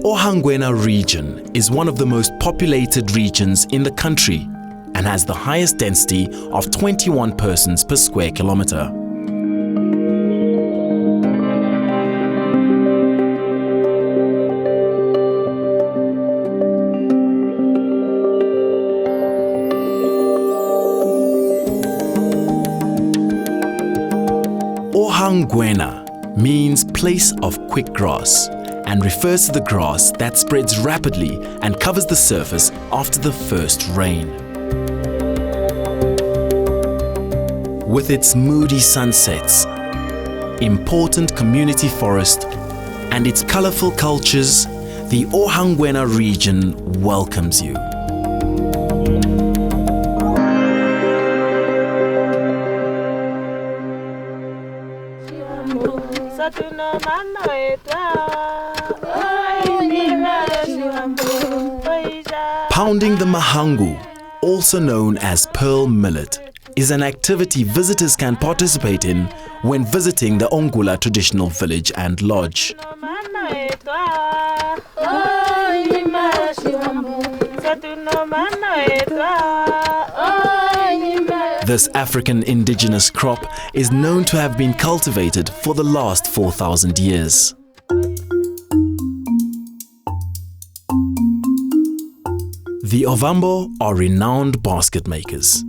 Ohangwenya region is one of the most populated regions in the country and has the highest density of 21 persons per square kilometer. Ohangwenya means place of quick grass and refers to the grass that spreads rapidly and covers the surface after the first rain. With its moody sunsets, important community forest, and its colorful cultures, the Ohangwenya region welcomes you. Pounding the mahangu, also known as pearl millet, is an activity visitors can participate in when visiting the Ongula traditional village and lodge. This African indigenous crop is known to have been cultivated for the last 4,000 years. The Ovambo are renowned basket makers.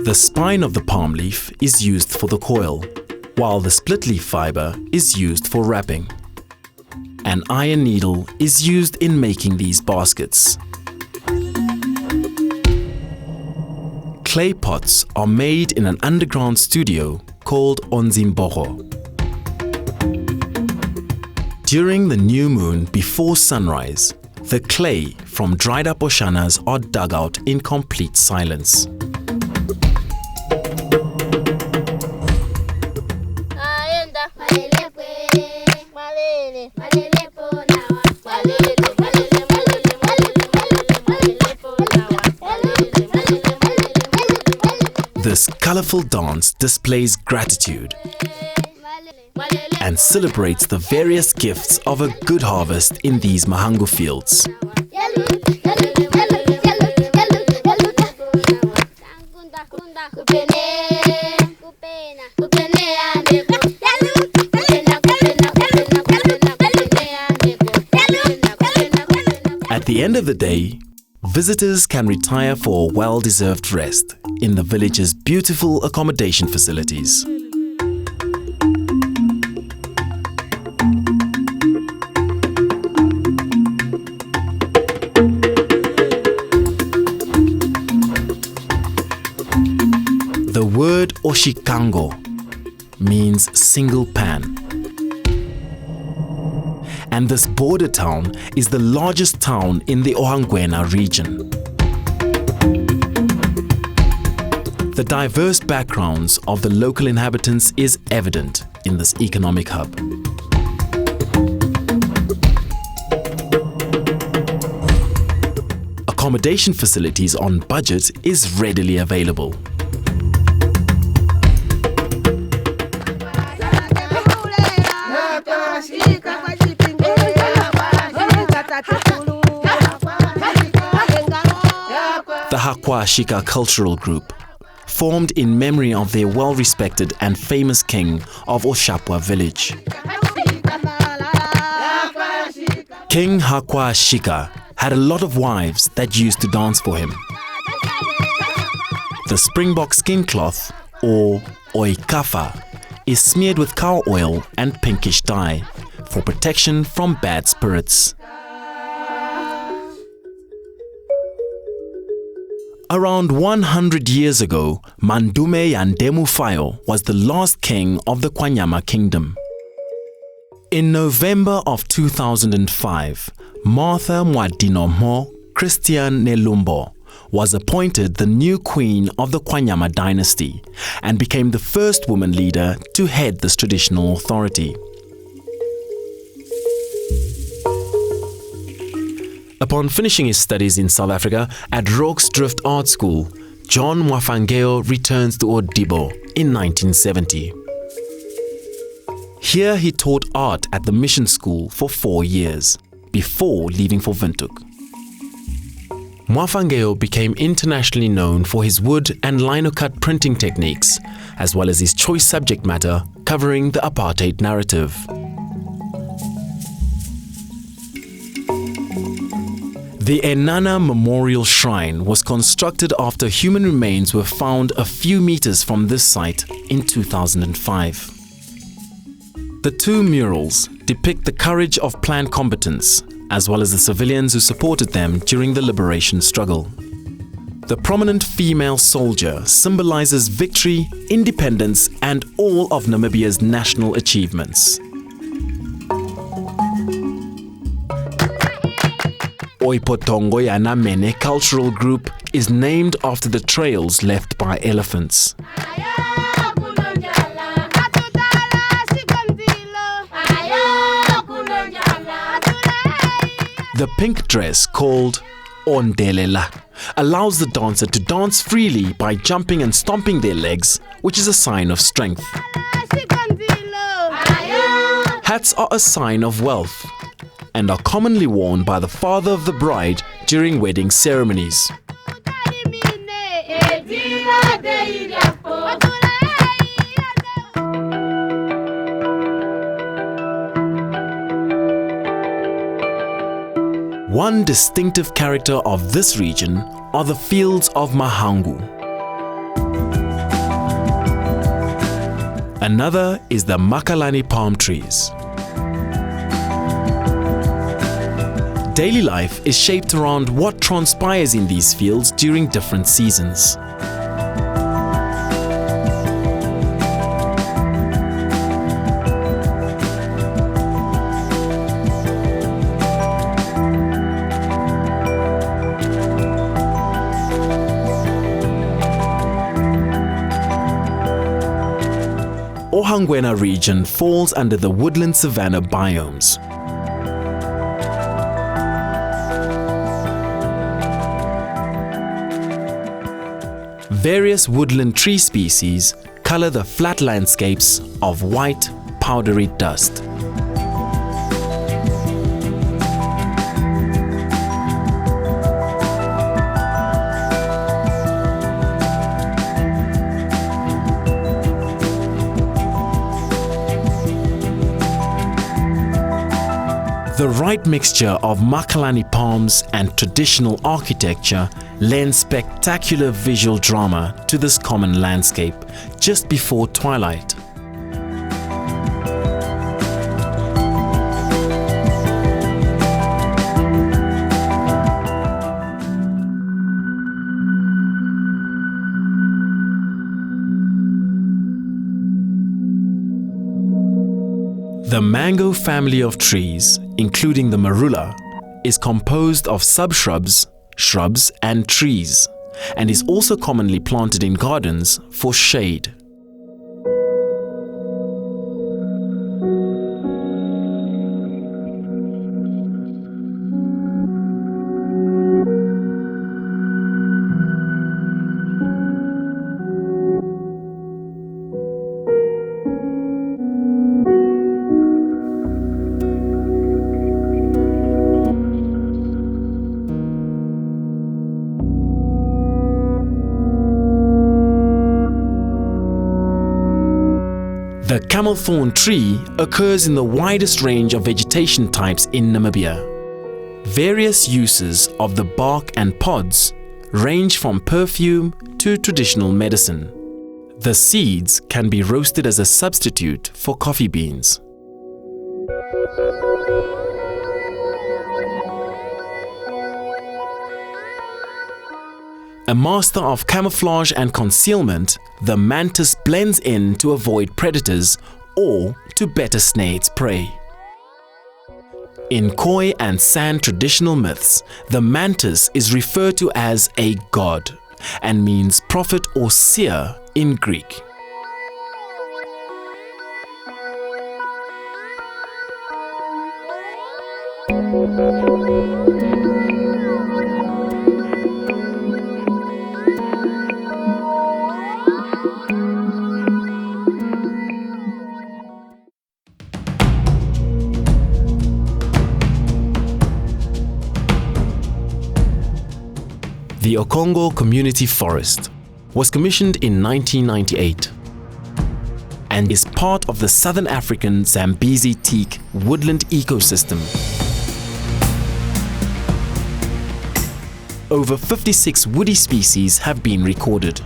The spine of the palm leaf is used for the coil, while the split leaf fiber is used for wrapping. An iron needle is used in making these baskets. Clay pots are made in an underground studio called Onzimbogo. During the new moon before sunrise, the clay from dried up oshanas are dug out in complete silence. This colorful dance displays gratitude and celebrates the various gifts of a good harvest in these mahangu fields. At the end of the day, visitors can retire for a well-deserved rest in the village's beautiful accommodation facilities. The word Oshikango means single pan, and this border town is the largest town in the Ohangwenya region. The diverse backgrounds of the local inhabitants is evident in this economic hub. Accommodation facilities on budget is readily available. The Hakwashika Cultural Group, formed in memory of their well-respected and famous king of Oshapwa village. King Hakwashika had a lot of wives that used to dance for him. The springbok skin cloth, or oikafa, is smeared with cow oil and pinkish dye for protection from bad spirits. Around 100 years ago, Mandume Yandemu Fayo was the last king of the Kwanyama kingdom. In November of 2005, Martha Mwadinomo Christian Nelumbo was appointed the new queen of the Kwanyama dynasty and became the first woman leader to head this traditional authority. Upon finishing his studies in South Africa at Rooksdrift Art School, John Mwafangeo returns to Odibo in 1970. Here he taught art at the mission school for 4 years, before leaving for Windhoek. Mwafangeo became internationally known for his wood and lino-cut printing techniques, as well as his choice subject matter covering the apartheid narrative. The Enana Memorial Shrine was constructed after human remains were found a few meters from this site in 2005. The 2 murals depict the courage of planned combatants, as well as the civilians who supported them during the liberation struggle. The prominent female soldier symbolizes victory, independence, and all of Namibia's national achievements. Oipotongo ya Namene cultural group is named after the trails left by elephants. The pink dress, called Ondelela, allows the dancer to dance freely by jumping and stomping their legs, which is a sign of strength. Hats are a sign of wealth and are commonly worn by the father of the bride during wedding ceremonies. One distinctive character of this region are the fields of Mahangu. Another is the Makalani palm trees. Daily life is shaped around what transpires in these fields during different seasons. Ohangwenya region falls under the woodland savanna biomes. Various woodland tree species color the flat landscapes of white, powdery dust. The right mixture of Makalani palms and traditional architecture lends spectacular visual drama to this common landscape just before twilight. The mango family of trees, including the marula, is composed of subshrubs, shrubs and trees, and is also commonly planted in gardens for shade. The camel thorn tree occurs in the widest range of vegetation types in Namibia. Various uses of the bark and pods range from perfume to traditional medicine. The seeds can be roasted as a substitute for coffee beans. A master of camouflage and concealment, the mantis blends in to avoid predators or to better snare its prey. In Khoi and San traditional myths, the mantis is referred to as a god and means prophet or seer in Greek. The Okongo Community Forest was commissioned in 1998 and is part of the Southern African Zambezi teak woodland ecosystem. Over 56 woody species have been recorded.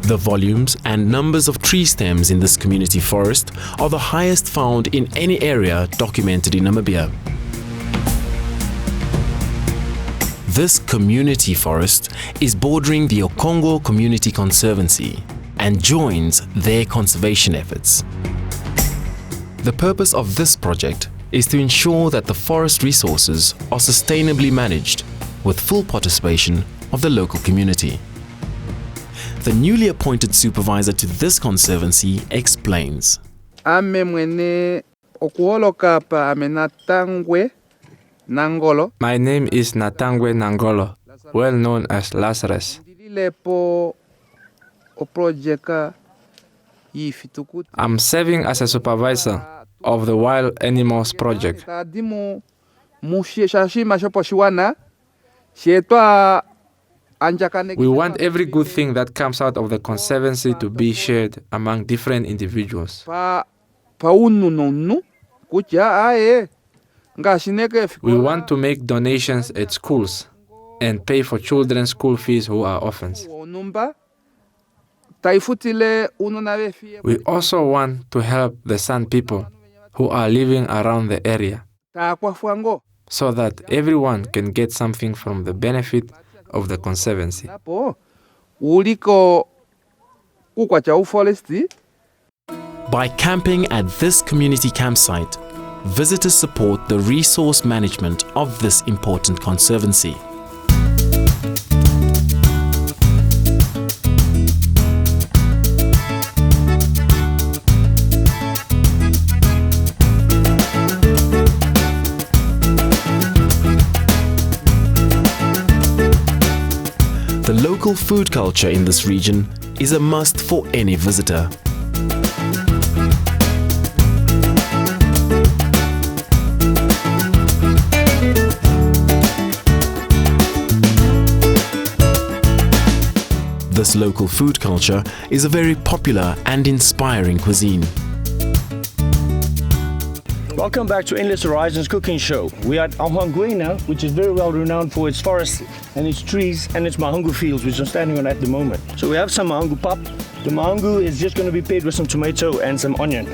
The volumes and numbers of tree stems in this community forest are the highest found in any area documented in Namibia. This community forest is bordering the Okongo Community Conservancy and joins their conservation efforts. The purpose of this project is to ensure that the forest resources are sustainably managed with full participation of the local community. The newly appointed supervisor to this conservancy explains. My name is Natangwe Nangolo, well known as Lazarus. I'm serving as a supervisor of the Wild Animals Project. We want every good thing that comes out of the conservancy to be shared among different individuals. We want to make donations at schools and pay for children's school fees who are orphans. We also want to help the San people who are living around the area so that everyone can get something from the benefit of the conservancy. By camping at this community campsite, visitors support the resource management of this important conservancy. The local food culture in this region is a must for any visitor. This local food culture is a very popular and inspiring cuisine. Welcome back to Endless Horizons Cooking Show. We are at Ohangwenya, which is very well renowned for its forests and its trees and its mahangu fields, which I'm standing on at the moment. So we have some mahangu pap. The mahangu is just going to be paired with some tomato and some onion.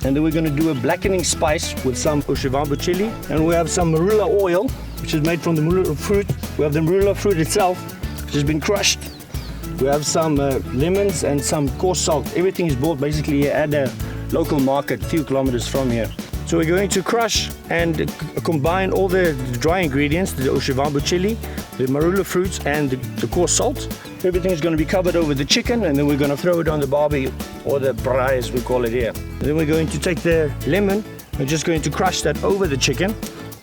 And then we're going to do a blackening spice with some Oshivambo chili. And we have some marula oil, which is made from the marula fruit. We have the marula fruit itself, which has been crushed. We have some lemons and some coarse salt. Everything is bought basically at a local market a few kilometers from here. So we're going to crush and combine all the dry ingredients, the Oshivambo chili, the marula fruits and the coarse salt. Everything is going to be covered over the chicken, and then we're going to throw it on the barbie, or the braai as we call it here. And then we're going to take the lemon, we're just going to crush that over the chicken,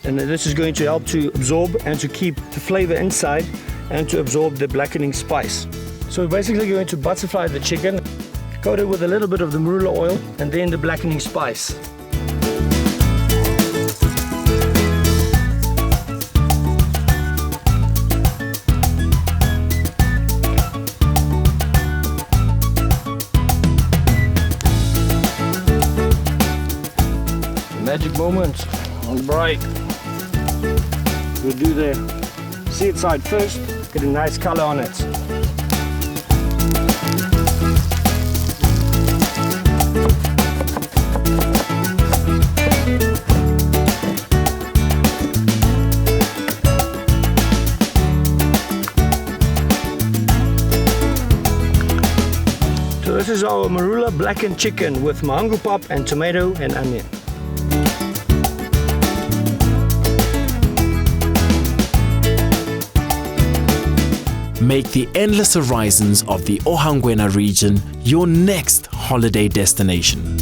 and this is going to help to absorb and to keep the flavor inside and to absorb the blackening spice. So we're basically going to butterfly the chicken, coat it with a little bit of the marula oil and then the blackening spice. Magic moment on the braai. We'll do the seed side first, get a nice color on it. So this is our marula blackened chicken with mahangu pap and tomato and onion. Make the endless horizons of the Ohangwenya region your next holiday destination.